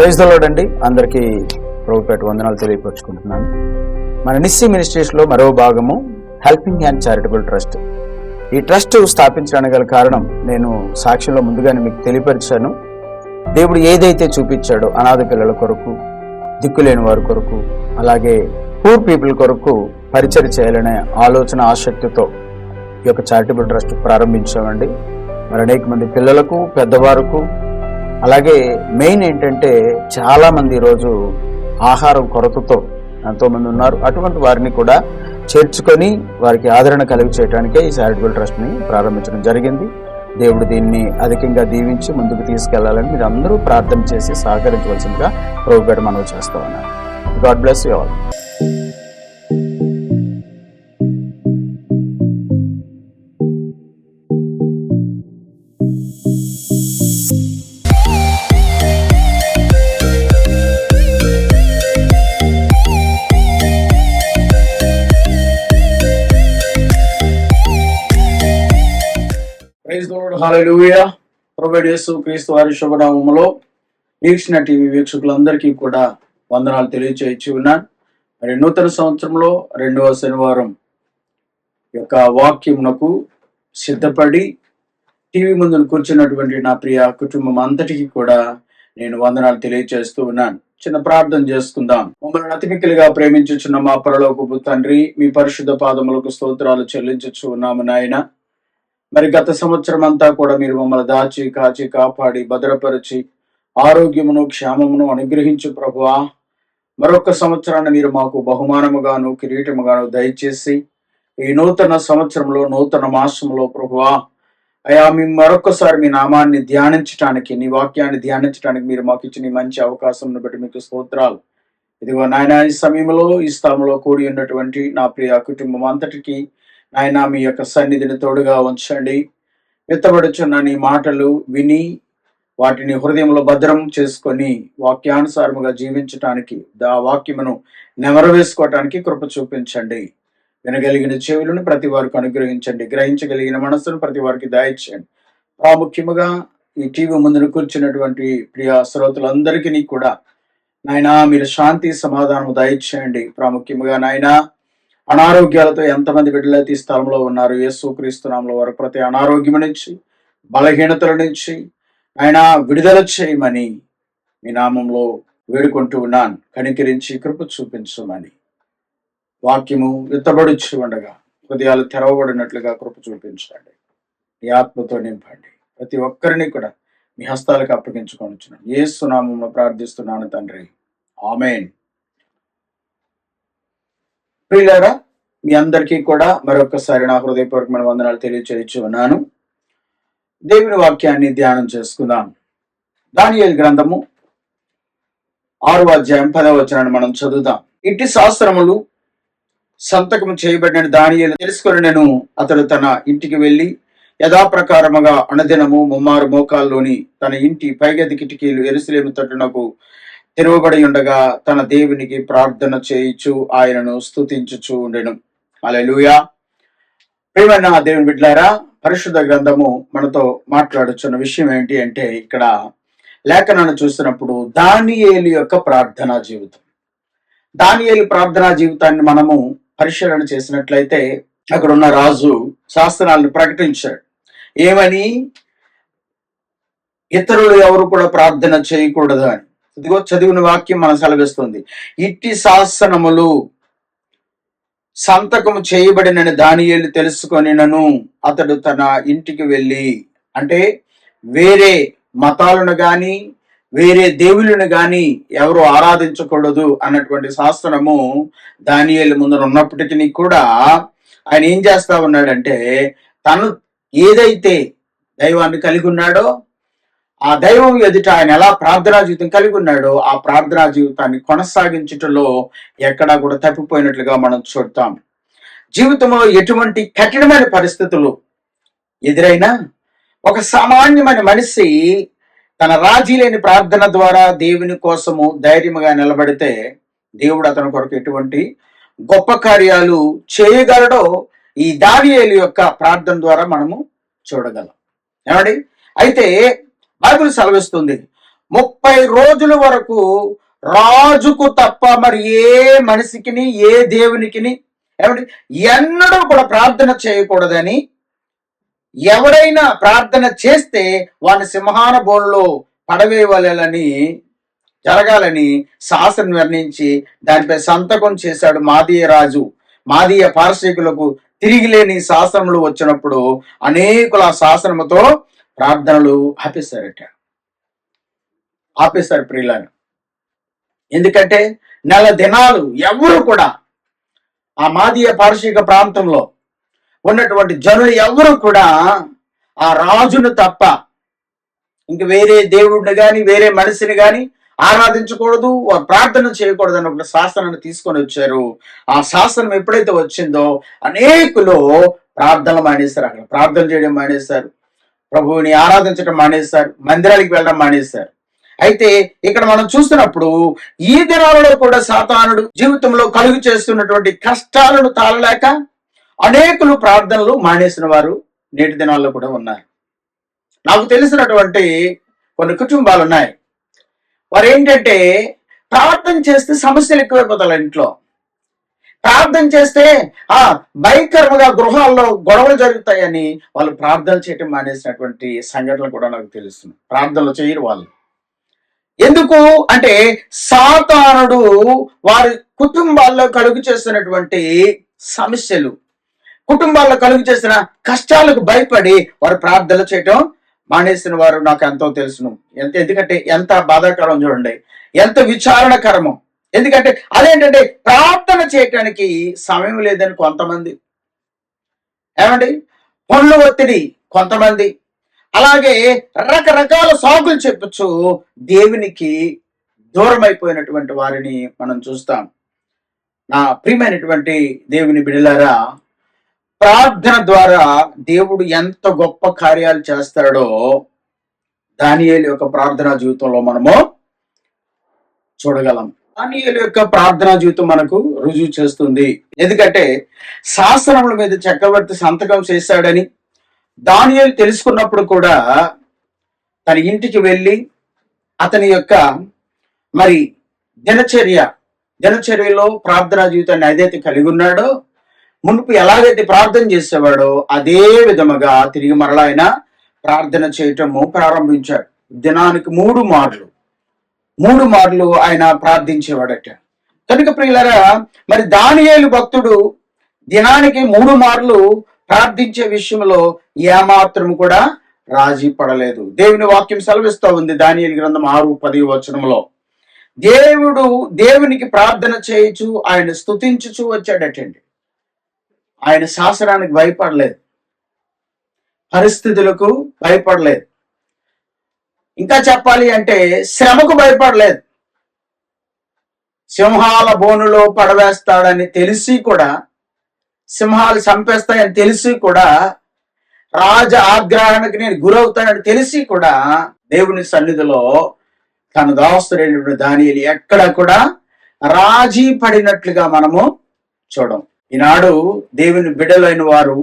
Praise the lord అండి. అందరికీ ప్రభుపేట వందనాలు తెలియపరుచుకుంటున్నాను. మన నిస్సి మినిస్ట్రీస్లో మరో భాగము హెల్పింగ్ హ్యాండ్ చారిటబుల్ ట్రస్ట్. ఈ ట్రస్ట్ స్థాపించడానికి గల కారణం నేను సాక్ష్యంలో ముందుగానే మీకు తెలియపరిచాను. దేవుడు ఏదైతే చూపించాడో అనాథ పిల్లల కొరకు, దిక్కులేని వారి కొరకు, అలాగే పూర్ పీపుల్ కొరకు పరిచయం చేయాలనే ఆలోచన ఆసక్తితో ఈ యొక్క చారిటబుల్ ట్రస్ట్ ప్రారంభించామండి. మరి అనేక మంది పిల్లలకు, పెద్దవారికి, అలాగే మెయిన్ ఏంటంటే చాలా మంది ఈరోజు ఆహారం కొరతతో ఎంతోమంది ఉన్నారు. అటువంటి వారిని కూడా చేర్చుకొని వారికి ఆదరణ కలిగి చేయడానికే ఈ చారిటబుల్ ట్రస్ట్ని ప్రారంభించడం జరిగింది. దేవుడు దీన్ని అధికంగా దీవించి ముందుకు తీసుకెళ్లాలని మీరు అందరూ ప్రార్థన చేసి సహకరించవలసిందిగా ప్రభుపేట మనవి చేస్తూ ఉన్నారు. God bless you all. Praise the lord. Hallelujah. ప్రభువైన యేసు క్రీస్తు వారి శుభనామములో వీక్షణ టీవీ వీక్షకులందరికీ కూడా వందనాలు తెలియచేయచ్చు ఉన్నాను. మరి నూతన సంవత్సరంలో 2వ శనివారం యొక్క వాక్యమునకు సిద్ధపడి టీవీ ముందు కూర్చున్నటువంటి నా ప్రియ కుటుంబం అంతటికి కూడా నేను వందనాలు తెలియచేస్తూ ఉన్నాను. చిన్న ప్రార్థన చేసుకుందాం. మమ్మల్ని అతిమిక్కిలిగా ప్రేమించుచున్న మా పరలోకపు తండ్రి, మీ పరిశుద్ధ పాదములకు స్తోత్రాలు చెల్లించుచు ఉన్నాము నాయన. మరి గత సంవత్సరం అంతా కూడా మీరు మమ్మల్ని దాచి కాచి కాపాడి భద్రపరిచి ఆరోగ్యమును క్షేమమును అనుగ్రహించు ప్రభువా. మరొక సంవత్సరాన్ని మీరు మాకు బహుమానముగాను కిరీటముగాను దయచేసి ఈ నూతన సంవత్సరంలో నూతన మాసంలో ప్రభువా అయా మేము మరొకసారి మీ నామాన్ని ధ్యానించటానికి, నీ వాక్యాన్ని ధ్యానించడానికి మీరు మాకు ఇచ్చిన మంచి అవకాశం బట్టి మీకు స్తోత్రాలు. ఇదిగో నాయన, ఈ సమయంలో ఈ స్థలంలో కూడి ఉన్నటువంటి నా ప్రియ కుటుంబం అంతటికి నాయన మీ యొక్క సన్నిధిని తోడుగా ఉంచండి. విత్తబడుచున్న నీ మాటలు విని వాటిని హృదయంలో భద్రం చేసుకొని వాక్యానుసారముగా జీవించటానికి, ఆ వాక్యమును నెమరవేసుకోవటానికి కృప చూపించండి. వినగలిగిన చెవులను ప్రతి వారికి అనుగ్రహించండి. గ్రహించగలిగిన మనస్సును ప్రతి వారికి దయచేయండి. ప్రాముఖ్యముగా ఈ టీవీ ముందు కూర్చున్నటువంటి ప్రియ శ్రోతలందరికీ కూడా నాయన మీరు శాంతి సమాధానం దయచేయండి. ప్రాముఖ్యముగా నాయన అనారోగ్యాలతో ఎంతమంది బిడ్డలైతే ఈ స్థలంలో ఉన్నారు, యేసుక్రీస్తు నామములో వారు ప్రతి అనారోగ్యం నుంచి, బలహీనతల నుంచి ఆయన విడుదల చేయమని మీ నామంలో వేడుకుంటూ ఉన్నాను. కనికరించి కృప చూపించమని, వాక్యము విత్తబడుచు ఉండగా హృదయాలు తెరవబడినట్లుగా కృప చూపించండి. మీ ఆత్మతో నింపండి. ప్రతి ఒక్కరిని కూడా మీ హస్తాలకు అప్పగించుకొనిచున్నాను. యేసు నామములో ప్రార్థిస్తున్నాను తండ్రి, ఆమేన్. ప్రియులారా, మీ అందరికీ కూడా మరొకసారి నా హృదయపూర్వకమైన వందనాలు తెలియచేయచ్చు ఉన్నాను. దేవుని వాక్యాన్ని ధ్యానం చేసుకుందాం. దానియేలు గ్రంథము 6వ అధ్యాయం 10వ వచనాన్ని మనం చదువుదాం. ఇంటి శాస్త్రములు సంతకం చేయబడిన దానియేలు తెలుసుకొని నేను అతడు తన ఇంటికి వెళ్లి యథాప్రకారముగా అనుదినము ముమ్మారు మోకాల్లోని తన ఇంటి పైగది కిటికీలు యెరూషలేము తట్టునకు తెరవబడి ఉండగా తన దేవునికి ప్రార్థన చేయిచు ఆయనను స్తుతించుచు ఉండెను. హల్లెలూయా. ప్రియమైన దేవుని బిడ్డలారా, పరిశుద్ధ గ్రంథము మనతో మాట్లాడుచున్న విషయం ఏంటి అంటే, ఇక్కడ లేఖనాన్ని చూసినప్పుడు దానియేలు యొక్క ప్రార్థనా జీవితం. దానియేలు ప్రార్థనా జీవితాన్ని మనము పరిశీలన చేసినట్లయితే అక్కడ ఉన్న రాజు శాస్త్రాలను ప్రకటించాడు. ఏమని? ఇతరులు ఎవరు కూడా ప్రార్థన చేయకూడదు అని. ఇదిగో చదివిన వాక్యం మనం సెలవిస్తుంది. ఇట్టి శాసనములు సంతకము చేయబడినని దానియేలు తెలుసుకొనినను అతడు తన ఇంటికి వెళ్ళి, అంటే వేరే మతాలను గాని వేరే దేవుళ్ళను గాని ఎవరు ఆరాధించకూడదు అన్నటువంటి శాస్త్రము దానియేలు ముందర ఉన్నప్పటికీ కూడా ఆయన ఏం చేస్తా ఉన్నాడంటే, తను ఏదైతే దైవాన్ని కలిగి ఉన్నాడో ఆ దైవం ఎదుట ఆయన ఎలా ప్రార్థనా జీవితం కలిగి ఉన్నాడో ఆ ప్రార్థనా జీవితాన్ని కొనసాగించటంలో ఎక్కడా కూడా తప్పిపోయినట్లుగా మనం చూడతాం. జీవితంలో ఎటువంటి కఠినమైన పరిస్థితులు ఎదురైనా ఒక సామాన్యమైన మనిషి తన రాజీ లేని ప్రార్థన ద్వారా దేవుని కోసము ధైర్యంగా నిలబడితే దేవుడు అతని కొరకు ఎటువంటి గొప్ప కార్యాలు చేయగలడో ఈ దానియేలు యొక్క ప్రార్థన ద్వారా మనము చూడగలం. ఏమండి? అయితే బైబిల్ సెలవిస్తుంది, 30 రోజుల వరకు రాజుకు తప్ప మరి ఏ మనిషికిని ఏ దేవునికిని ఏమంటే ఎన్నడూ కూడా ప్రార్థన చేయకూడదని, ఎవడైనా ప్రార్థన చేస్తే వాని సింహాన బోన్లో పడవేయవలని జరగాలని శాసనం నిర్ణయించి దానిపై సంతకం చేశాడు మాదీయ రాజు. మాదీయ పారసీకులకు తిరిగి లేని శాసనములు వచ్చినప్పుడు అనేకుల శాసనముతో ప్రార్థనలు ఆపేశారు ప్రియులను. ఎందుకంటే నెల దినాలు ఎవరు కూడా ఆ మాదీయ పారసీక ప్రాంతంలో ఉన్నటువంటి జనులు ఎవరు కూడా ఆ రాజును తప్ప ఇంక వేరే దేవుడిని గాని వేరే మనిషిని గాని ఆరాధించకూడదు, ప్రార్థన చేయకూడదు అని ఒక శాసనాన్ని తీసుకొని వచ్చారు. ఆ శాసనం ఎప్పుడైతే వచ్చిందో అనేకులు ప్రార్థనలు మానేశారు, అక్కడ ప్రార్థన చేయడం మానేశారు, ప్రభువుని ఆరాధించడం మానేశారు, మందిరానికి వెళ్ళడం మానేశారు. అయితే ఇక్కడ మనం చూస్తున్నప్పుడు ఈ దినాలలో కూడా సాతానుడు జీవితంలో కలుగు చేస్తున్నటువంటి కష్టాలను తాళలేక అనేకులు ప్రార్థనలు మానేసిన వారు నేటి దినాల్లో కూడా ఉన్నారు. నాకు తెలిసినటువంటి కొన్ని కుటుంబాలు ఉన్నాయి. వారు ఏంటంటే ప్రార్థన చేస్తే సమస్యలు ఎక్కువైపోతాయి. ఇంట్లో ప్రార్థన చేస్తే భయంకరంగా గృహాల్లో గొడవలు జరుగుతాయని వాళ్ళు ప్రార్థన చేయటం మానేసినటువంటి సంఘటనలు కూడా నాకు తెలుస్తుంది. ప్రార్థనలు చేయరు వాళ్ళు. ఎందుకు అంటే సాతానుడు వారి కుటుంబాల్లో కలుగు చేస్తున్నటువంటి సమస్యలు, కుటుంబాల్లో కలుగు చేసిన కష్టాలకు భయపడి వారు ప్రార్థనలు చేయటం మానేసిన వారు నాకు ఎంతో తెలుసును. ఎందుకంటే ఎంత బాధాకరం చూడండి, ఎంత విచారణకరమో. ఎందుకంటే అదేంటంటే ప్రార్థన చేయటానికి సమయం లేదని కొంతమంది, ఏమండి పనుల ఒత్తిడి కొంతమంది, అలాగే రకరకాల సాకులు చెప్పచ్చు దేవునికి దూరం అయిపోయినటువంటి వారిని మనం చూస్తాం. నా ప్రియమైనటువంటి దేవుని బిడ్డలారా, ప్రార్థన ద్వారా దేవుడు ఎంత గొప్ప కార్యాలు చేస్తాడో దానియేలు యొక్క ప్రార్థనా జీవితంలో మనము చూడగలం. దానియేలు యొక్క ప్రార్థనా జీవితం మనకు రుజువు చేస్తుంది. ఎందుకంటే శాసనముల మీద చక్రవర్తి సంతకం చేశాడని దానియేలు తెలుసుకున్నప్పుడు కూడా తన ఇంటికి వెళ్ళి అతని యొక్క మరి దినచర్యలో ప్రార్థనా జీవితాన్ని ఏదైతే కలిగి ఉన్నాడో, మునుపు ఎలాగైతే ప్రార్థన చేసేవాడో అదే విధముగా తిరిగి మరలా ఆయన ప్రార్థన చేయటము ప్రారంభించాడు. దినానికి 3 మార్లు ఆయన ప్రార్థించేవాడట. కనుక ప్రియులారా, మరి దానియేలు భక్తుడు దినానికి 3 మార్లు ప్రార్థించే విషయంలో ఏమాత్రం కూడా రాజీ పడలేదు. దేవుని వాక్యం సెలవిస్తూ ఉంది దానియేలు గ్రంథం 6:10 వచనంలో, దేవునికి ప్రార్థన చేయుచు ఆయన స్తుతించుచు వచ్చాడటండి. ఆయన శాసనానికి భయపడలేదు, పరిస్థితులకు భయపడలేదు, ఇంకా చెప్పాలి అంటే శ్రమకు భయపడలేదు. సింహాల బోనులో పడవేస్తాడని తెలిసి కూడా, సింహాలు చంపేస్తాయని తెలిసి కూడా, రాజ ఆగ్రహానికి నేను గురవుతానని తెలిసి కూడా దేవుని సన్నిధిలో తన దాసుడైనటువంటి దానియేలు ఎక్కడ కూడా రాజీ పడినట్లుగా మనము చూడం. ఈనాడు దేవుని బిడ్డలైన వారు,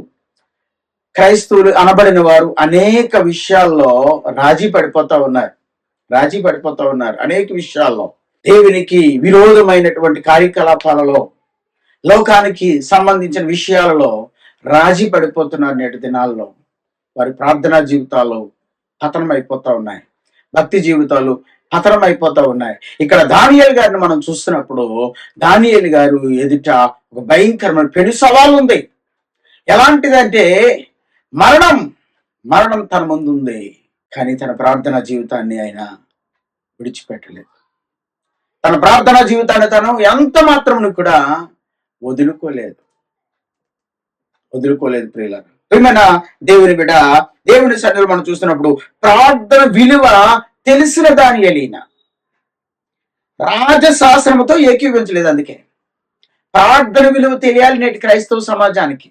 క్రైస్తవులు అనబడిన వారు అనేక విషయాల్లో రాజీ పడిపోతా ఉన్నారు. అనేక విషయాల్లో దేవునికి విరోధమైనటువంటి కార్యకలాపాలలో, లోకానికి సంబంధించిన విషయాలలో రాజీ పడిపోతున్నారు. నేటి దినాల్లో వారి ప్రార్థనా జీవితాలు పతనం అయిపోతా ఉన్నాయి, భక్తి జీవితాలు పతనం అయిపోతా ఉన్నాయి. ఇక్కడ దానియేలు గారిని మనం చూస్తున్నప్పుడు దానియేలు గారు ఎదుట ఒక భయంకరమైన పెను సవాలు ఉంది. ఎలాంటిదంటే మరణం తన ముందు ఉంది. కానీ తన ప్రార్థనా జీవితాన్ని ఆయన విడిచిపెట్టలేదు. తన ప్రార్థనా జీవితాన్ని తను ఎంత మాత్రం కూడా వదులుకోలేదు ప్రియులారా. ప్రియమైన దేవుని బిడ్డ, దేవుని సన్నిధిలో మనం చూస్తున్నప్పుడు ప్రార్థన విలువ తెలిసిన దానియేలు రాజశాసనముతో ఏకీవించలేదు. అందుకే ప్రార్థన విలువ తెలియాలి నేటి క్రైస్తవ సమాజానికి.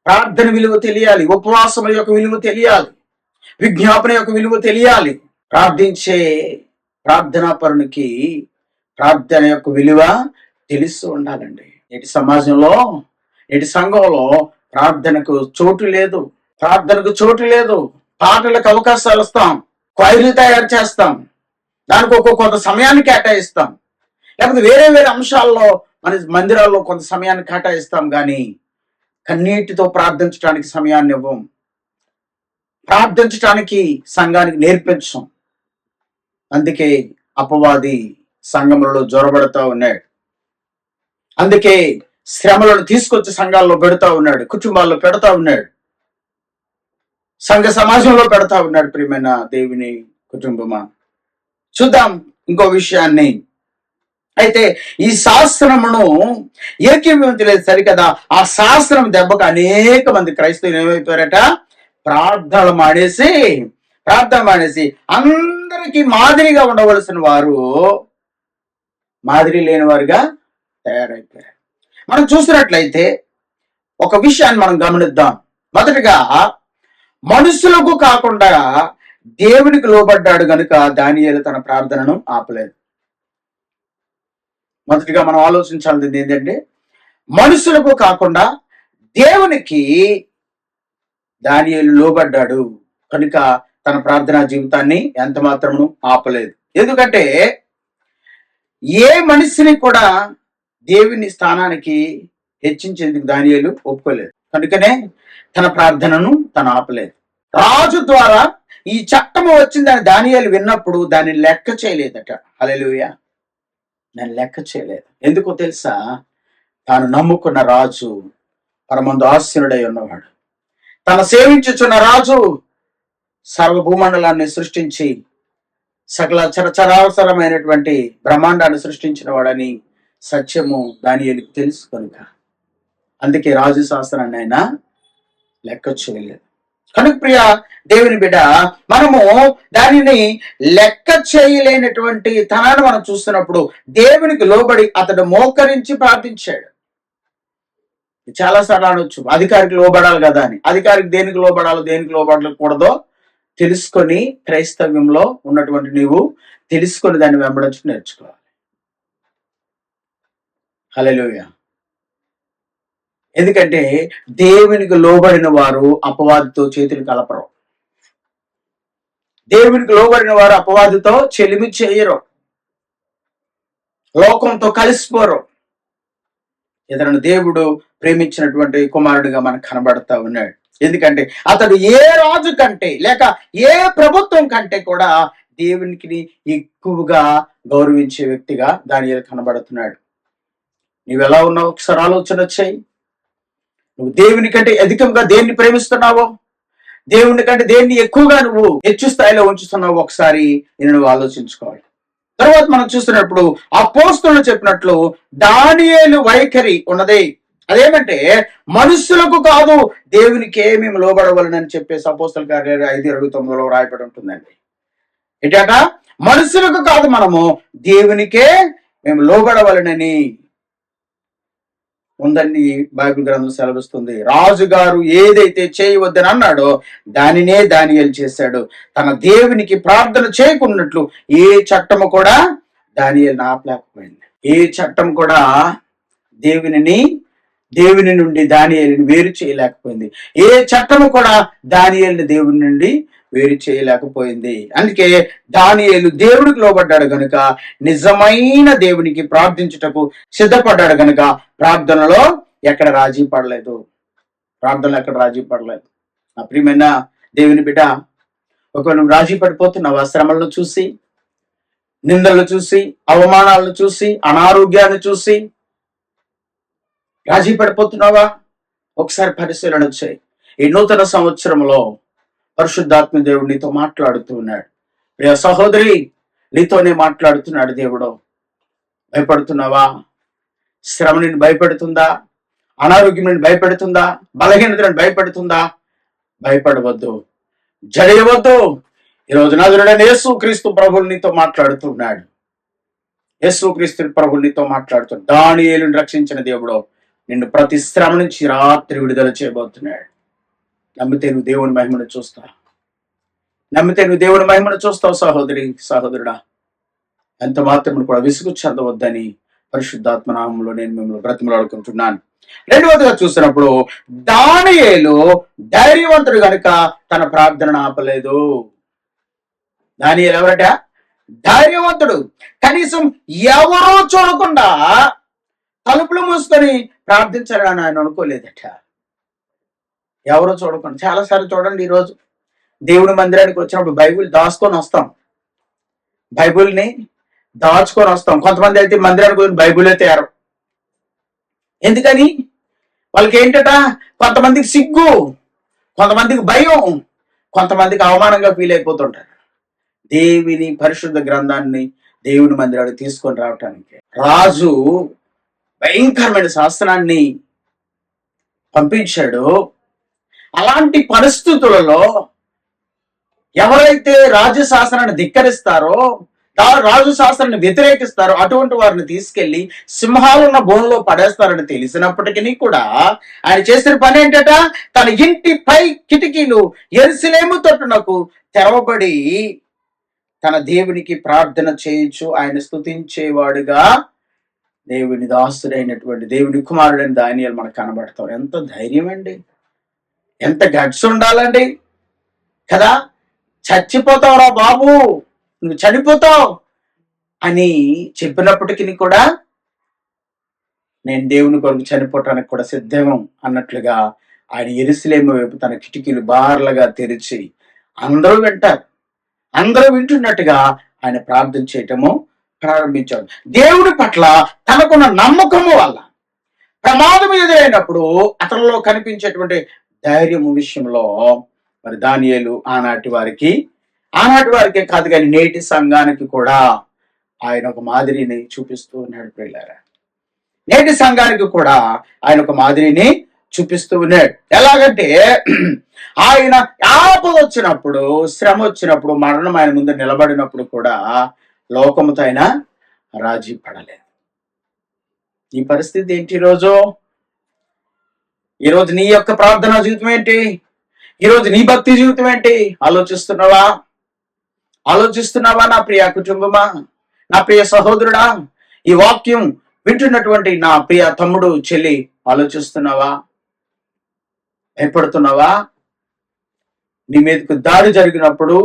ప్రార్థన విలువ తెలియాలి, ఉపవాసం యొక్క విలువ తెలియాలి, విజ్ఞాపన యొక్క విలువ తెలియాలి. ప్రార్థించే ప్రార్థనా పరునికి ప్రార్థన యొక్క విలువ తెలుస్తూ ఉండాలండి. నేటి సమాజంలో, నేటి సంఘంలో ప్రార్థనకు చోటు లేదు. పాటలకు అవకాశాలు ఇస్తాం, క్వైర్లు తయారు చేస్తాం, దానికి కొంత సమయాన్ని కేటాయిస్తాం, లేకపోతే వేరే వేరే అంశాల్లో మన మందిరాల్లో కొంత సమయాన్ని కేటాయిస్తాం, కానీ కన్నీటితో ప్రార్థించడానికి సమయాన్ని ఇవ్వం, ప్రార్థించడానికి సంఘానికి నేర్పించం. అందుకే అపవాది సంఘములలో జ్వరబడతా ఉన్నాడు, అందుకే శ్రమలను తీసుకొచ్చి సంఘాల్లో పెడతా ఉన్నాడు, కుటుంబాల్లో పెడతా ఉన్నాడు, సంఘ సమాజంలో పెడతా ఉన్నాడు. ప్రియమైన దేవుని కుటుంబమా, చూద్దాం ఇంకో విషయాన్ని. అయితే ఈ శాస్త్రమును ఏకీభవించలేదు సరికదా, ఆ శాస్త్రం దెబ్బకు అనేక మంది క్రైస్తవులు ఏమైపోయారట, ప్రార్థన మానేసి అందరికీ మాదిరిగా ఉండవలసిన వారు మాదిరి లేని వారుగా తయారైపోయారు. మనం చూసినట్లయితే ఒక విషయాన్ని మనం గమనిద్దాం. మొదటిగా మనుషులకు కాకుండా దేవునికి లోబడ్డాడు గనుక దానియేలు తన ప్రార్థనను ఆపలేదు. మొదటిగా మనం ఆలోచించాల్సింది ఏంటంటే, మనుషులకు కాకుండా దేవునికి దానియేలు లోబడ్డాడు కనుక తన ప్రార్థనా జీవితాన్ని ఎంత మాత్రము ఆపలేదు. ఎందుకంటే ఏ మనిషిని కూడా దేవుని స్థానానికి హెచ్చించేందుకు దానియేలు ఒప్పుకోలేదు, కనుకనే తన ప్రార్థనను తను ఆపలేదు. రాజు ద్వారా ఈ చట్టము వచ్చిందని దానియేలు విన్నప్పుడు దాన్ని లెక్క చేయలేదట. హల్లెలూయా, దాన్ని లెక్క చేయలేదు. ఎందుకో తెలుసా, తాను నమ్ముకున్న రాజు పరమందు ఆసీనుడై ఉన్నవాడు, తను సేవించుచున్న రాజు సర్వభూమండలాన్ని సృష్టించి సకల చరాచరమైనటువంటి బ్రహ్మాండాన్ని సృష్టించిన వాడని సత్యము దానియేలుకు తెలుసు కనుక అందుకే రాజు శాస్త్రాన్ని ఆయన లెక్క చేయలేదు. కనుక ప్రియ దేవుని బిడ్డ, మనము దానిని లెక్క చేయలేనటువంటి తనాన్ని మనం చూస్తున్నప్పుడు దేవునికి లోబడి అతడు మోకరించి ప్రార్థించాడు. చాలా సార్లు అనొచ్చు, అధికారికి లోబడాలి కదా అని. అధికారికి దేనికి లోబడాలో దేనికి లోబడకూడదో తెలుసుకొని క్రైస్తవ్యంలో ఉన్నటువంటి నీవు తెలుసుకొని దాన్ని వెంబడించి నేర్చుకోవాలి. హల్లెలూయా. ఎందుకంటే దేవునికి లోబడిన వారు అపవాదితో చేతులు కలపరు, దేవునికి లోబడిన వారు అపవాదితో చెలిమి చేయరు, లోకంతో కలిసిపోరు. ఇతను దేవుడు ప్రేమించినటువంటి కుమారుడిగా మనకు కనబడతా ఉన్నాడు. ఎందుకంటే అతడు ఏ రాజు కంటే లేక ఏ ప్రభుత్వం కంటే కూడా దేవునికి ఎక్కువగా గౌరవించే వ్యక్తిగా దానియేలు కనబడుతున్నాడు. నీవెలా ఉన్నావు ఒకసారి ఆలోచన చేయి. నువ్వు దేవుని కంటే అధికంగా దేన్ని ప్రేమిస్తున్నావో, దేవుని కంటే దేన్ని ఎక్కువగా నువ్వు హెచ్చు స్థాయిలో ఉంచుతున్నావో ఒకసారి నువ్వు ఆలోచించుకోవాలి. తర్వాత మనం చూస్తున్నప్పుడు అపోస్తలులు చెప్పినట్లు దానియేలు వైఖరి ఉన్నది. అదేమంటే మనుషులకు కాదు దేవునికే మేము లోబడవలనని చెప్పేసి అపోస్తల కార్యాలు 5:29 రాయబడి ఉంటుందండి. ఏంటట, మనుషులకు కాదు, మనము దేవునికే మేము లోబడవలనని ఉందని బైబిల్ గ్రంథం సెలవిస్తుంది. రాజుగారు ఏదైతే చేయవద్దని అన్నాడో దానినే దానియేలు చేశాడు. తన దేవునికి ప్రార్థన చేయకున్నట్లు ఏ చట్టము కూడా దానియేలును ఆపలేకపోయింది. ఏ చట్టం కూడా దేవుని నుండి దానియేలుని వేరు చేయలేకపోయింది. ఏ చట్టము కూడా దానియేలుని దేవుని నుండి వేరు చేయలేకపోయింది. అందుకే దానియేలు దేవుడికి లోబడ్డాడు గనుక, నిజమైన దేవునికి ప్రార్థించుటకు సిద్ధపడ్డాడు గనుక ప్రార్థనలో ఎక్కడ రాజీ పడలేదు. నా ప్రియమైన దేవుని బిడ్డ, ఒకవేళ నువ్వు రాజీ పడిపోతున్నావా? శ్రమలను చూసి, నిందలను చూసి, అవమానాలను చూసి, అనారోగ్యాన్ని చూసి రాజీ పడిపోతున్నావా? ఒకసారి పరిశీలన చేయి. ఈ నూతన సంవత్సరంలో పరిశుద్ధాత్మ దేవుడు నీతో మాట్లాడుతూ ఉన్నాడు. ప్రియ సహోదరి, నీతోనే మాట్లాడుతున్నాడు దేవుడు. భయపడుతున్నావా? శ్రమ నిన్ను భయపెడుతుందా? అనారోగ్యం నిన్ను భయపెడుతుందా? బలహీనత నిన్ను భయపెడుతుందా? భయపడవద్దు, జడియవద్దు. ఈరోజు నజరుడైన యేసుక్రీస్తు ప్రభువు నీతో మాట్లాడుతున్నాడు. యేసుక్రీస్తు ప్రభువు నీతో మాట్లాడుతున్నాడు. దానియేలును రక్షించిన దేవుడు నిన్ను ప్రతి శ్రమ నుంచి రాత్రి విడుదల చేయబోతున్నాడు. నమ్మితే నువ్వు దేవుని మహిమను చూస్తావు. సహోదరి, సహోదరుడా, ఎంత మాత్రం కూడా విసుగు చెందవద్దని పరిశుద్ధాత్మ నామంలో నేను మిమ్మల్ని బ్రతిమలాడుకుంటున్నాను. రెండవదిగా చూసినప్పుడు దానియేలు ధైర్యవంతుడు గనుక తన ప్రార్థనను ఆపలేదు. దానియేలు ఎవరట? ధైర్యవంతుడు. కనీసం ఎవరూ చూడకుండా తలుపులు మూసుకొని ప్రార్థించాలని ఆయన అనుకోలేదట. ఎవరో చూడకుండా. చాలాసార్లు చూడండి, ఈరోజు దేవుని మందిరానికి వచ్చినప్పుడు బైబిల్ దాచుకొని వస్తాం, బైబిల్ని దాచుకొని వస్తాం. కొంతమంది అయితే మందిరానికి వచ్చి బైబిలే తేరు. ఎందుకని? వాళ్ళకి ఏంటట, కొంతమందికి సిగ్గు, కొంతమందికి భయం, కొంతమందికి అవమానంగా ఫీల్ అయిపోతుంటారు. దేవుని పరిశుద్ధ గ్రంథాన్ని దేవుని మందిరానికి తీసుకొని రావటానికి రాజు భయంకరమైన శాస్త్రాన్ని పంపించాడు. అలాంటి పరిస్థితులలో ఎవరైతే రాజశాస్త్రాన్ని ధిక్కరిస్తారో, రాజు శాస్త్రాన్ని వ్యతిరేకిస్తారో అటువంటి వారిని తీసుకెళ్లి సింహాలున్న బోన్లో పడేస్తారని తెలిసినప్పటికీ కూడా ఆయన చేసిన పని ఏంటట, తన ఇంటి పై కిటికీలు యెరూషలేము తట్టునకు తెరవబడి తన దేవునికి ప్రార్థన చేయొచ్చు ఆయన స్తుతించేవాడుగా దేవుని దాసుడైనటువంటి దేవుని కుమారుడైన దానియేలు మనకు కనబడతారు. ఎంత ధైర్యం అండి, ఎంత గట్స్ ఉండాలండి కదా. చచ్చిపోతావురా బాబు, నువ్వు చనిపోతావు అని చెప్పినప్పటికీ కూడా నేను దేవుని కొరకు చనిపోవటానికి కూడా సిద్ధం అన్నట్లుగా ఆయన యెరూషలేము వైపు తన కిటికీలు బార్లుగా తెరిచి అందరూ వింటారు, అందరూ వింటున్నట్టుగా ఆయన ప్రార్థన చేయటము ప్రారంభించాడు. దేవుడి పట్ల తనకున్న నమ్మకము వల్ల ప్రమాదం ఎదురైనప్పుడు అతనిలో కనిపించేటువంటి ధైర్యము విషయంలో మరి దానియేలు ఆనాటి వారికే కాదు కానీ నేటి సంఘానికి కూడా ఆయన ఒక మాదిరిని చూపిస్తూ ఉన్నాడు. ప్రియులారా, నేటి సంఘానికి కూడా ఆయన ఒక మాదిరిని చూపిస్తూ ఉన్నాడు. ఎలాగంటే ఆయన ఆపద వచ్చినప్పుడు, శ్రమ వచ్చినప్పుడు, మరణం ఆయన ముందు నిలబడినప్పుడు కూడా లోకముతో ఆయన రాజీ పడలేదు. ఈ పరిస్థితి ఏంటి? ఈరోజు నీ యొక్క ప్రార్థనా జీవితం ఏంటి? ఈరోజు నీ భక్తి జీవితం ఏంటి? ఆలోచిస్తున్నావా నా ప్రియ కుటుంబమా, నా ప్రియ సహోదరుడా, ఈ వాక్యం వింటున్నటువంటి నా ప్రియ తమ్ముడు చెల్లి, ఆలోచిస్తున్నావా? భయపడుతున్నావా? నీ మీదకు దాడి జరిగినప్పుడు,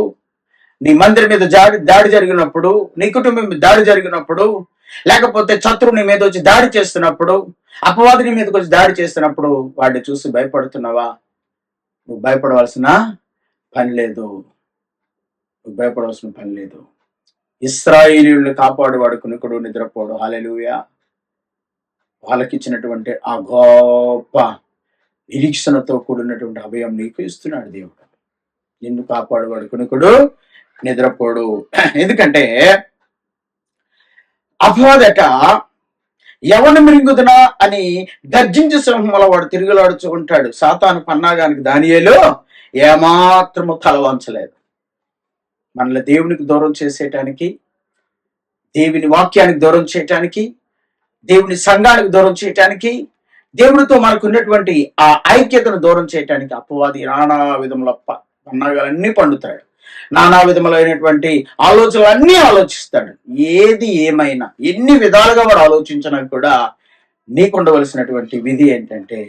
నీ మందిరం మీద దాడి జరిగినప్పుడు, నీ కుటుంబం మీద దాడి జరిగినప్పుడు, లేకపోతే శత్రువు నీ మీద వచ్చి దాడి చేస్తున్నప్పుడు, అపవాది నీ మీదకి వచ్చి దాడి చేస్తున్నప్పుడు వాడిని చూసి భయపడుతున్నావా? నువ్వు భయపడవలసిన పని లేదు. ఇశ్రాయేలీయుల్ని కాపాడువాడు కునుకుడు నిద్రపోడు. హల్లెలూయా. వాళ్ళకిచ్చినటువంటి ఆ గొప్ప నిరీక్షణతో కూడినటువంటి అభయం నీకు ఇస్తున్నాడు దేవుడు. నిన్ను కాపాడువాడు కునుకుడు నిద్రపోడు. ఎందుకంటే అపవాదట ఎవరిని మృంగుదునా అని గర్జించే సింహంల వాడు తిరుగులాడుచూ ఉంటాడు. సాతాను పన్నాగానికి దానియేలు ఏమాత్రము తలవంచలేదు. మనల్ని దేవునికి దూరం చేసేయటానికి, దేవుని వాక్యానికి దూరం చేయటానికి, దేవుని సంఘానికి దూరం చేయటానికి, దేవుడితో మనకు ఉన్నటువంటి ఆ ఐక్యతను దూరం చేయటానికి అపవాది నానా విధముల పన్నాగాలన్నీ పండుతాడు. నానా విధములైనటువంటి ఆలోచనలన్నీ ఆలోచిస్తాడు. ఏది ఏమైనా ఎన్ని విధాలుగా వాడు ఆలోచించినా కూడా నీకు ఉండవలసినటువంటి విధి ఏంటంటే,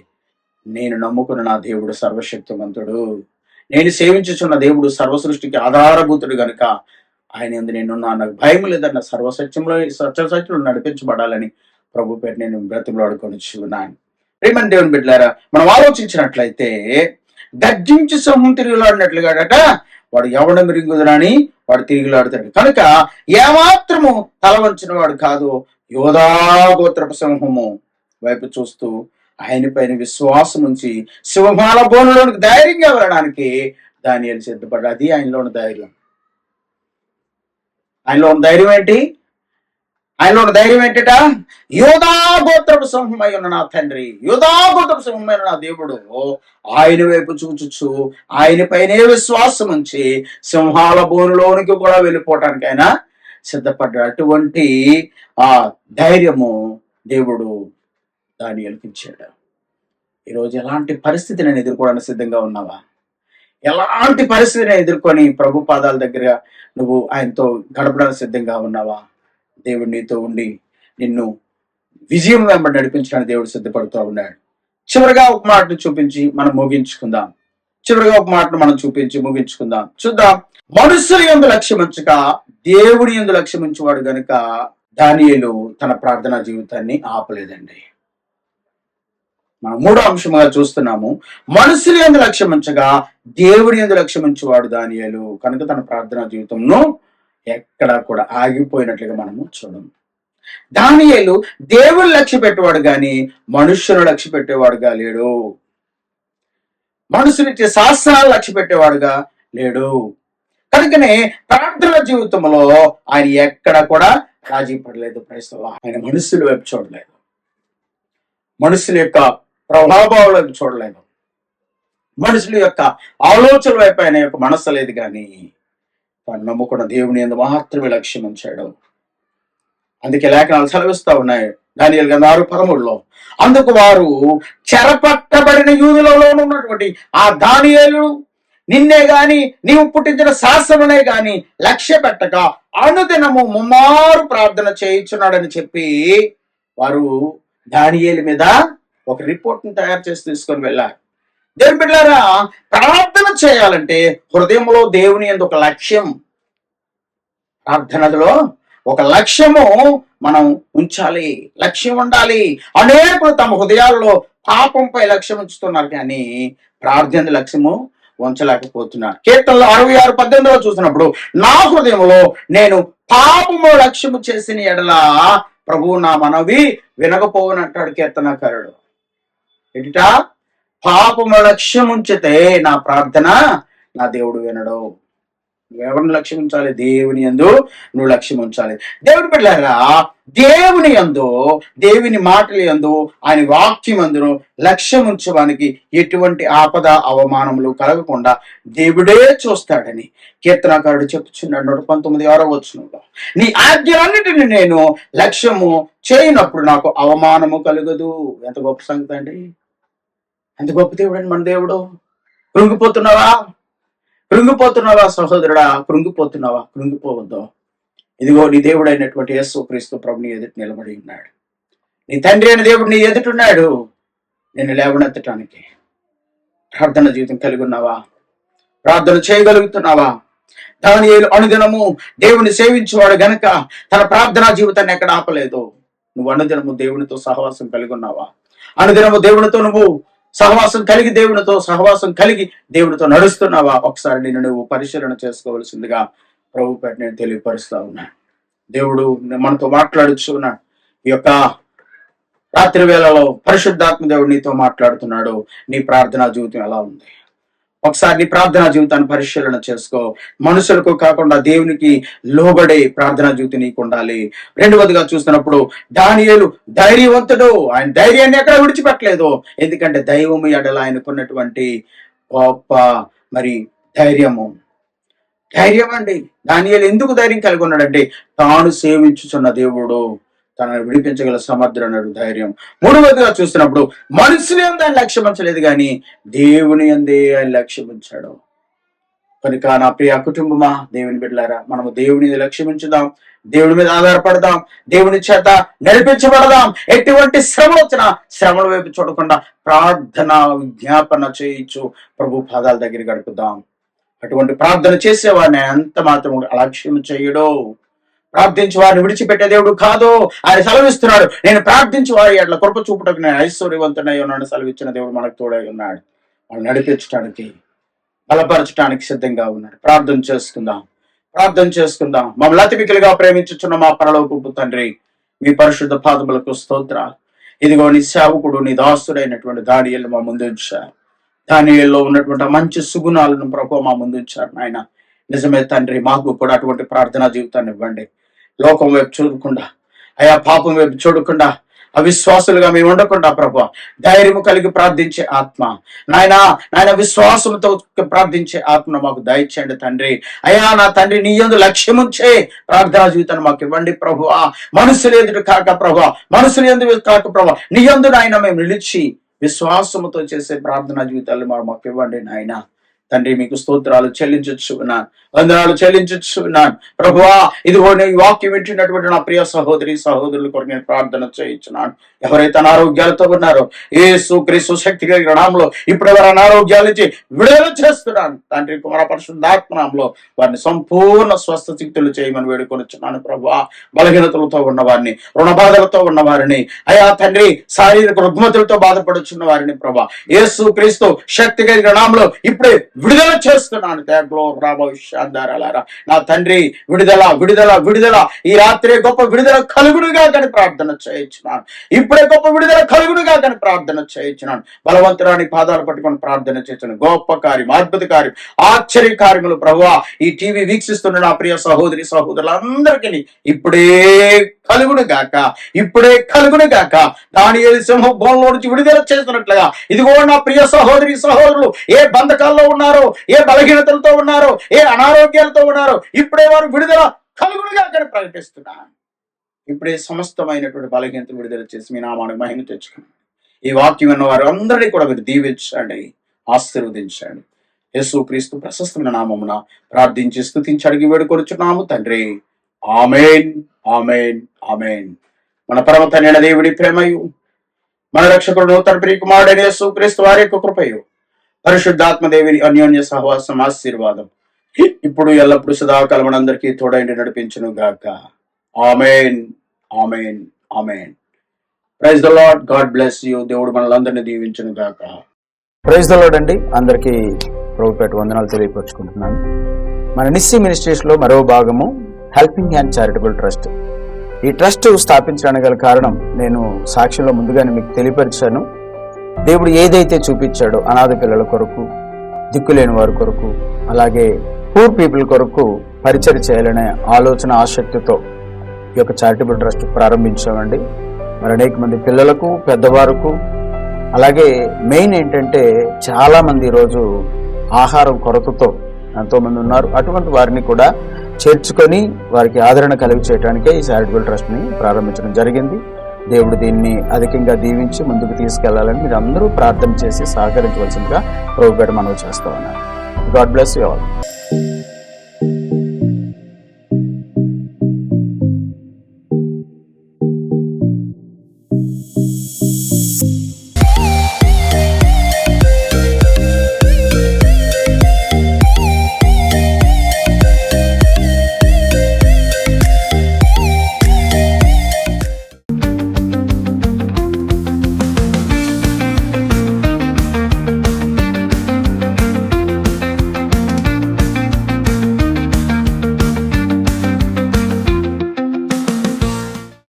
నేను నమ్ముకున్న నా దేవుడు సర్వశక్తిమంతుడు, నేను సేవించుచున్న దేవుడు సర్వసృష్టికి ఆధారభూతుడు గనుక ఆయన యందు నేనున్నా, నాకు భయం లేదన్న సత్యసత్యంలో నడిపించబడాలని ప్రభు పేరు నేను బ్రతిమలాడుకొని ఉన్నాను. ప్రియమైన దేవుని బిడ్డలారా, మనం ఆలోచించినట్లయితే గర్జించి సింహం తిరుగులాడినట్లుగాడట వాడు ఎవడ మృంగుదునని వాడు తిరుగులాడుతాడు. కనుక ఏమాత్రము తల వంచిన వాడు కాదు. యోధా గోత్రపు సింహము వైపు చూస్తూ ఆయన పైన విశ్వాసం ఉంచి సింహాల బోనులోనికి ధైర్యంగా వెళ్ళడానికి దానియేలు సిద్ధపడ్డా. అది ఆయనలో ఉన్న ధైర్యం. ఆయనలో ఉన్న ధైర్యం ఏంటట? యోధా గోత్రపు సింహమై ఉన్న నా తండ్రి, యోధా గోత్రపు సింహమైన నా దేవుడు ఆయన వైపు చూచుచు ఆయన పైనే విశ్వాసం ఉంచి సింహాల బోనులోనికి కూడా వెళ్ళిపోవటానికి ఆయన సిద్ధపడ్డాడు. అటువంటి ఆ ధైర్యము దేవుడు దానియేలుకి ఇచ్చాడు. ఈరోజు ఎలాంటి పరిస్థితిని ఎదుర్కోవడానికి సిద్ధంగా ఉన్నావా? ఎలాంటి పరిస్థితిని ఎదుర్కొని ప్రభు పాదాల దగ్గర నువ్వు ఆయనతో గడపడానికి సిద్ధంగా ఉన్నావా? దేవుడు నీతో ఉండి నిన్ను విజయం వెంబడి నడిపించడానికి దేవుడు సిద్ధపడుతూ ఉన్నాడు. చివరిగా ఒక మాటను చూపించి మనం ముగించుకుందాం. చూద్దాం. మనుషుల యందు లక్ష్యం ఉంచక దేవుని యందు లక్ష్యం ఉంచేవాడు గనుక దానియేలు తన ప్రార్థనా జీవితాన్ని ఆపలేదండి. మనం మూడో అంశంగా చూస్తున్నాము, మనుషులు యందు లక్ష్యం ఉంచగా దేవుని యందు లక్ష్యం ఉంచేవాడు దానియేలు కనుక తన ప్రార్థనా జీవితంను ఎక్కడా కూడా ఆగిపోయినట్లుగా మనము చూడము. దానియేలు దేవుని లక్ష్య పెట్టేవాడు గాని మనుష్యులు లక్ష్య పెట్టేవాడుగా లేడు. మనుషునిచ్చే శాస్త్రాలు లక్ష్య పెట్టేవాడుగా లేడు. కనుకనే ప్రార్థన జీవితంలో ఆయన ఎక్కడ కూడా రాజీ పడలేదు. క్రైస్తవ ఆయన మనుషుల వైపు చూడలేదు, మనుషుల యొక్క ప్రభావాల వైపు చూడలేదు, మనుషుల యొక్క ఆలోచన వైపు ఆయన యొక్క మనస్సు లేదు. కానీ తాను నమ్ముకున్న దేవుని యందు మాత్రమే లక్ష్యం ఉంచాడు. అందుకే లేఖనాలు సెలవిస్తా ఉన్నాయి దానియేలు గ్రంథం 6:13. అందుకు వారు చెరపట్టబడిన యూదులలో ఉన్నటువంటి ఆ దానియేలు నిన్నే గాని నీవు పుట్టించిన శాస్త్రమునే గాని లక్ష్య పెట్టక అనుదినము ముమ్మారు ప్రార్థన చేయించున్నాడని చెప్పి వారు దానియేలు మీద ఒక రిపోర్ట్ని తయారు చేసి తీసుకొని వెళ్ళారు. దేవుని బిడ్డలారా, ప్రార్థన చేయాలంటే హృదయంలో దేవుని యందు ఒక లక్ష్యం, ప్రార్థనలో ఒక లక్ష్యము మనం ఉంచాలి, లక్ష్యం ఉండాలి. అనేకులు తమ హృదయాల్లో పాపంపై లక్ష్యం ఉంచుతున్నారు కానీ ప్రార్థన లక్ష్యము ఉంచలేకపోతున్నారు. కీర్తనలో 66:18 చూసినప్పుడు నా హృదయంలో నేను పాపము లక్ష్యము చేసిన ఎడల ప్రభువు నా మనవి వినకపోవనంటాడు కీర్తనకారుడు. ఎడిటా పాపము లక్ష్యం ఉంచితే నా ప్రార్థన నా దేవుడు వినడు. నువ్వెవరిని లక్ష్యం ఉంచాలి? దేవుని యందు నువ్వు లక్ష్యం ఉంచాలి. దేవుని బిడ్డలారా, దేవుని యందు, దేవుని మాటల యందు, ఆయన వాక్యం అందును లక్ష్యం ఉంచడానికి ఎటువంటి ఆపద అవమానములు కలగకుండా దేవుడే చూస్తాడని కీర్తనకారుడు చెప్పుచున్నాడు 119:6 నీ ఆజ్ఞలన్నిటిని నేను లక్ష్యము చేయనప్పుడు నాకు అవమానము కలుగదు. ఎంత గొప్ప సంగతి అండి! ఎంత గొప్ప దేవుడు అండి మన దేవుడు. కృంగిపోతున్నావా సహోదరుడా? కృంగిపోవద్దు. ఇదిగో నీ దేవుడు అయినటువంటి యేసు క్రీస్తు ప్రభు నీ ఎదుటి నిలబడి ఉన్నాడు. నీ తండ్రి అయిన దేవుడు నీ ఎదుటున్నాడు నిన్ను లేవనెత్తటానికి. ప్రార్థన జీవితం కలిగి ఉన్నావా? ప్రార్థన చేయగలుగుతున్నావా? దానియేలు అనుదినము దేవుని సేవించేవాడు గనక తన ప్రార్థనా జీవితాన్ని ఎక్కడ ఆపలేదు. నువ్వు అనుదినము దేవునితో సహవాసం కలిగి ఉన్నావా? అనుదినము దేవునితో నువ్వు సహవాసం కలిగి దేవునితో నడుస్తున్నావా? ఒకసారి నిన్ను నువ్వు పరిశీలన చేసుకోవలసిందిగా ప్రభుపేట నేను తెలియపరుస్తా ఉన్నా. దేవుడు మనతో మాట్లాడుచు ఉన్నాడు. ఈ యొక్క రాత్రి వేళలో పరిశుద్ధాత్మ దేవుడు నీతో మాట్లాడుతున్నాడు. నీ ప్రార్థనా జీవితం ఎలా ఉంది? ఒకసారి నీ ప్రార్థనా జీవితాన్ని పరిశీలన చేసుకో. మనుషులకు కాకుండా దేవునికి లోబడే ప్రార్థనా జీవితం నీకు ఉండాలి. రెండవదిగా చూస్తున్నప్పుడు దానియేలు ధైర్యవంతుడు. ఆయన ధైర్యాన్ని ఎక్కడ విడిచిపెట్టలేదు. ఎందుకంటే దైవము ఎడల ఆయనకున్నటువంటి గొప్ప ధైర్యం అండి. దానియేలు ఎందుకు ధైర్యం కలిగి ఉన్నాడంటే తాను సేవించుచున్న దేవుడు తనను విడిపించగల సమర్థుడన్నాడు ధైర్యం. మూడవదిగా చూస్తున్నప్పుడు మనుషులు యందు ఆయన లక్ష్యం ఉంచలేదు కానీ దేవుని యందే ఆయన లక్ష్యం ఉంచాడు. కనుక నా ప్రియ కుటుంబమా, దేవుని బిడ్డలారా, మనము దేవుని లక్ష్యం ఉంచుదాం, దేవుడి మీద ఆధారపడదాం, దేవుని చేత నడిపించబడదాం. ఎటువంటి శ్రమ వచ్చినా శ్రమల వైపు చూడకుండా ప్రార్థన విజ్ఞాపన చేయించు ప్రభు పాదాల దగ్గర గడుపుదాం. అటువంటి ప్రార్థన చేసేవాడిని ఎంత మాత్రం అలక్ష్యం చేయడు. ప్రార్థించి వారిని విడిచిపెట్టే దేవుడు కాదు. ఆయన సెలవిస్తున్నాడు, నేను ప్రార్థించి వారి ఎట్లా కృప చూపుటకు నేను ఐశ్వర్యవంతుడై ఉన్నాడు. సెలవిచ్చిన దేవుడు మనకు తోడై ఉన్నాడు. వాళ్ళు నడిపించడానికి, బలపరచడానికి సిద్ధంగా ఉన్నాడు. ప్రార్థన చేసుకుందాం. మమ్మల్ని అతి మిక్కిలిగా ప్రేమించుచున్న మా పరలోకపు తండ్రి, మీ పరిశుద్ధ పాదములకు స్తోత్రాలు. ఇదిగో నీ సేవకుడు, నీ దాసుడైనటువంటి దానియేలు మా ముందు ఉంచారు. దానియేలులో ఉన్నటువంటి మంచి సుగుణాలను ప్రభు మా ముందు ఉంచారు. నాయన నిజమే తండ్రి, మాకు కూడా అటువంటి ప్రార్థనా జీవితాన్ని ఇవ్వండి. లోకం వైపు చూడకుండా, పాపం వైపు చూడకుండా, అవిశ్వాసులుగా మేము ఉండకుండా ప్రభు ధైర్యము కలిగి ప్రార్థించే ఆత్మ, నాయన విశ్వాసంతో ప్రార్థించే ఆత్మ మాకు దయచేయండి తండ్రి. నా తండ్రి, నీ యందు లక్ష్యముంచే ప్రార్థనా జీవితాన్ని మాకు ఇవ్వండి ప్రభు. మనుషులు ఎదురు కాక ప్రభు నీ యందు నాయన మేము నిలిచి విశ్వాసముతో చేసే ప్రార్థనా జీవితాలు మాకు ఇవ్వండి నాయన తండ్రి. మీకు స్తోత్రాలు చెల్లించున్నాను, వందనాలు చెల్లించున్నాను ప్రభువా. ఇదిగో నీ వాక్యం వింటున్నటువంటి నా ప్రియ సహోదరుల కొరకు నేను ప్రార్థన చేయించున్నాను. ఎవరైతే అనారోగ్యాలతో ఉన్నారో యేసు క్రీస్తు శక్తి కలిగిన నామములో ఇప్పుడు ఎవరు అనారోగ్యాల నుంచి విడుదల చేస్తున్నాను తండ్రి, కుమార పరిశుద్ధాత్మ నామములో వారిని సంపూర్ణ స్వస్థ చిక్తులు చేయమని వేడుకొనిచున్నాను ప్రభువా. బలహీనతలతో ఉన్న వారిని, రుణ బాధలతో ఉన్న వారిని, అయా తండ్రి శారీరక రుగ్మతులతో బాధపడుచున్న వారిని ప్రభా యేసు క్రీస్తు శక్తి కలిగిన నామములో ఇప్పుడే విడుదల చేస్తున్నాను. రాబోషారా నా తండ్రి, విడుదల విడుదల విడుదల ఈ రాత్రి గొప్ప విడుదల కలుగునుగా కానీ ప్రార్థన చేయించున్నాను. ఇప్పుడే గొప్ప విడుదల కలుగునుగా కానీ ప్రార్థన చేయించున్నాను. బలవంతురాని పాదాలు పట్టుకొని ప్రార్థన చేస్తున్నాను. గొప్ప కార్యం, అద్భుత కార్యం, ఆశ్చర్య కార్యములు ప్రభువా ఈ టీవీ వీక్షిస్తున్న నా ప్రియ సహోదరి సహోదరులందరికీ ఇప్పుడే కలుగును గాక, ఇప్పుడే కలుగును గాక. దానియేలు సింహ బోన్లో నుంచి విడుదల చేస్తున్నట్లుగా ఇదిగో నా ప్రియ సహోదరి సహోదరులు ఏ బంధకాల్లో ఉన్నారో, ఏ బలహీనతలతో ఉన్నారో, ఏ అనారోగ్యాలతో ఉన్నారో ఇప్పుడే వారు విడుదల కలుగును గాక అని ప్రకటిస్తున్నాను. ఇప్పుడే సమస్తమైనటువంటి బలహీనతలు విడుదల చేసి మీ నామానికి మహిమ తెచ్చుకున్నాను. ఈ వాక్యం ఉన్న వారు అందరినీ కూడా మీరు దీవించండి, ఆశీర్వదించండి. యేసు క్రీస్తు ప్రశస్తమైన నామమున ప్రార్థించి స్తుతించి అడిగి వేడుకొనుచున్నాము తండ్రి. ఆమేన్, ఆమేన్, ఆమేన్. మన పరమ తండ్రి దేవుడి ప్రేమయు, మన రక్షకుడు నూతన ప్రియకుమారుడైన యేసు క్రీస్తు వారి యొక్క కృపయు, పరిశుద్ధాత్మ దేవుని అన్యోన్య సహవాసం, ఆశీర్వాదం ఇప్పుడు ఎల్లప్పుడు సదాకాలం మనందరికీ తోడైండి నడిపించును గాక. Amen, amen, amen. Praise the lord. God bless you. దేవుడు మనలందరినీ దీవించును గాక. ప్రైజ్ ద లార్డ్ అండి. అందరికీ ప్రభుపేట వందనాలు తెలియపరుచుకుంటున్నాను. మన నిస్సి మినిస్ట్రీస్ లో మరో భాగము హెల్పింగ్ హ్యాండ్ చారిటబుల్ ట్రస్ట్. ఈ ట్రస్ట్ స్థాపించడానికి గల కారణం నేను సాక్ష్యంలో ముందుగానే మీకు తెలియపరిచాను. దేవుడు ఏదైతే చూపించాడో అనాథ పిల్లల కొరకు, దిక్కులేని వారి కొరకు, అలాగే పూర్ పీపుల్ కొరకు పరిచయం చేయాలనే ఆలోచన, ఆసక్తితో ఈ యొక్క చారిటబుల్ ట్రస్ట్ ప్రారంభించామండి. మరి అనేక మంది పిల్లలకు, పెద్దవారికి, అలాగే మెయిన్ ఏంటంటే చాలా మంది ఈరోజు ఆహారం కొరతతో ఎంతో మంది ఉన్నారు. అటువంటి వారిని కూడా చేర్చుకొని వారికి ఆదరణ కలిగి చేయడానికే ఈ చారిటబుల్ ట్రస్ట్ ని ప్రారంభించడం జరిగింది. దేవుడు దీన్ని అధికంగా దీవించి ముందుకు తీసుకెళ్లాలని మీరు అందరూ ప్రార్థన చేసి సహకరించవలసిందిగా ప్రభుపేట మనవి చేస్తా ఉన్నారు. God bless you all.